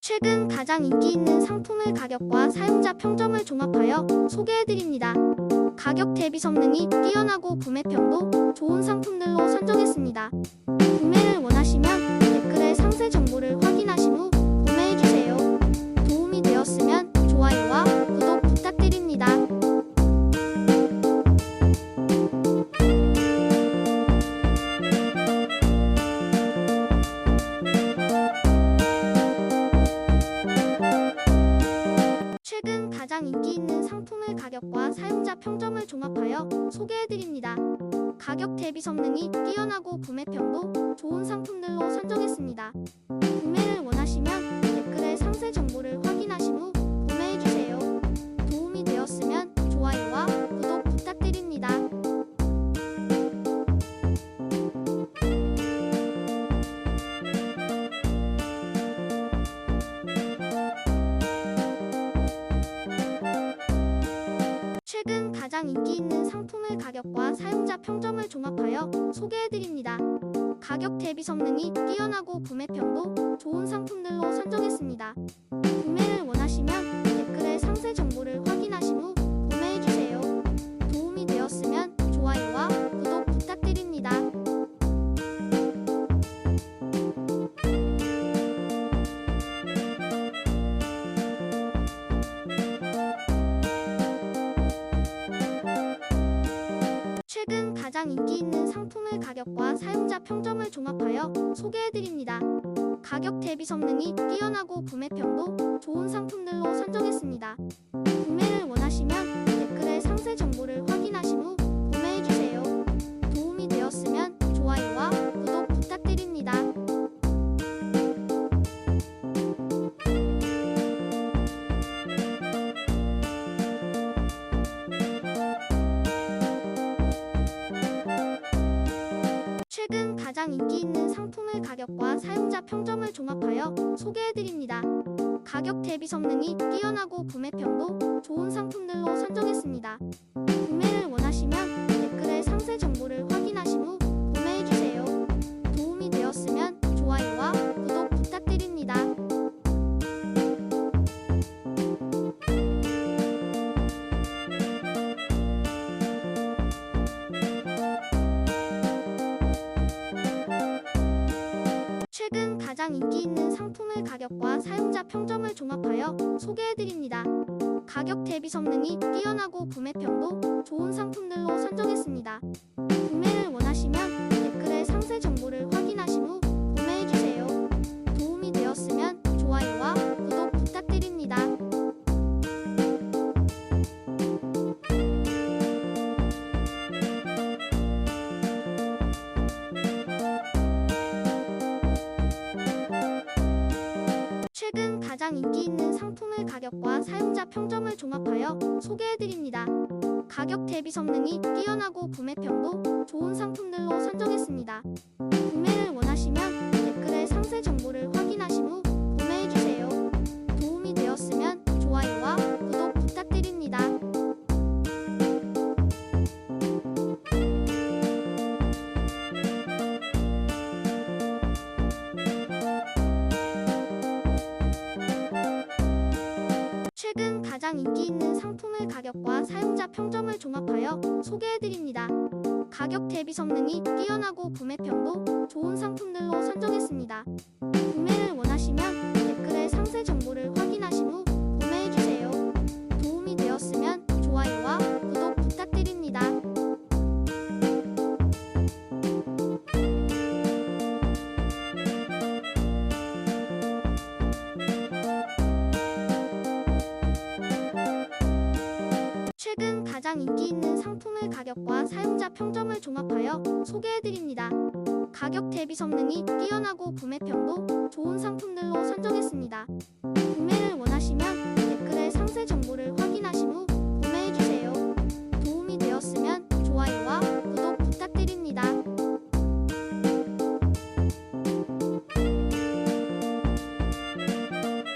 최근 가장 인기 있는 상품의 가격과 사용자 평점을 종합하여 소개해드립니다. 가격 대비 성능이 뛰어나고 구매평도 좋은 상품들로 선정했습니다. 구매를 원하시면 댓글에 상세 정보를 확인하신 후 구매해주세요. 도움이 되었으면 좋아요와 구독 부탁드립니다. 최근 가장 인기 있는 상품의 가격과 사용자 평점을 종합하여 소개해드립니다. 가격 대비 성능이 뛰어나고 구매평도 좋은 상품들로 선정했습니다. 구매를 원하시면 댓글에 상세 정보를 확인하신 후 구매해주세요. 도움이 되었으면 좋아요와 구독 부탁드립니다. 최근 가장 인기 있는 상품의 가격과 사용자 평점을 종합하여 소개해드립니다. 가격 대비 성능이 뛰어나고 구매평도 좋은 상품들로 선정했습니다. 구매를 원하시면 댓글에 상세 정보를 확인하신 후 구매해주세요. 도움이 되었으면 좋아요와 구독 부탁드립니다. 최근 가장 인기 있는 상품의 가격과 사용자 평점을 종합하여 소개해드립니다. 가격 대비 성능이 뛰어나고 구매평도 좋은 상품들로 선정했습니다. 구매를 원하시면 댓글에 상세 정보를 확인하신 후 구매해주세요. 도움이 되었으면 좋아요와 구독 부탁드립니다. 최근 가장 인기 있는 상품의 가격과 사용자 평점을 종합하여 소개해드립니다. 가격 대비 성능이 뛰어나고 구매평도 좋은 상품들로 선정했습니다. 구매를 원하시면 댓글에 상세 정보를 확인하신 후 구매해주세요. 도움이 되었으면 좋아요와 구독 부탁드립니다. 최근 가장 인기 있는 상품의 가격과 사용자 평점을 종합하여 소개해드립니다. 가격 대비 성능이 뛰어나고 구매평도 좋은 상품들로 선정했습니다. 구매를 원하시면 댓글에 상세 정보를 확인하신 후 구매해주세요. 도움이 되었으면 좋아요와 구독 부탁드립니다. 최근 가장 인기 있는 상품의 가격과 사용자 평점을 종합하여 소개해드립니다. 가격 대비 성능이 뛰어나고 구매평도 좋은 상품들로 선정했습니다. 구매를 원하시면 댓글에 상세 정보를 확인하신 후 구매해주세요. 도움이 되었으면 좋아요와 구독 부탁드립니다. 최근 가장 인기 있는 상품의 가격과 사용자 평점을 종합하여 소개해드립니다. 가격 대비 성능이 뛰어나고 구매평도 좋은 상품들로 선정했습니다. 구매를 원하시면 댓글에 상세 정보를 확인하신 후 구매해주세요. 도움이 되었으면 좋아요와 구독 부탁드립니다. 최근 가장 인기 있는 상품의 가격과 사용자 평점을 종합하여 소개해드립니다. 가격 대비 성능이 뛰어나고 구매평도 좋은 상품들로 선정했습니다. 구매를 원하시면 댓글에 상세 정보를 확인하신 후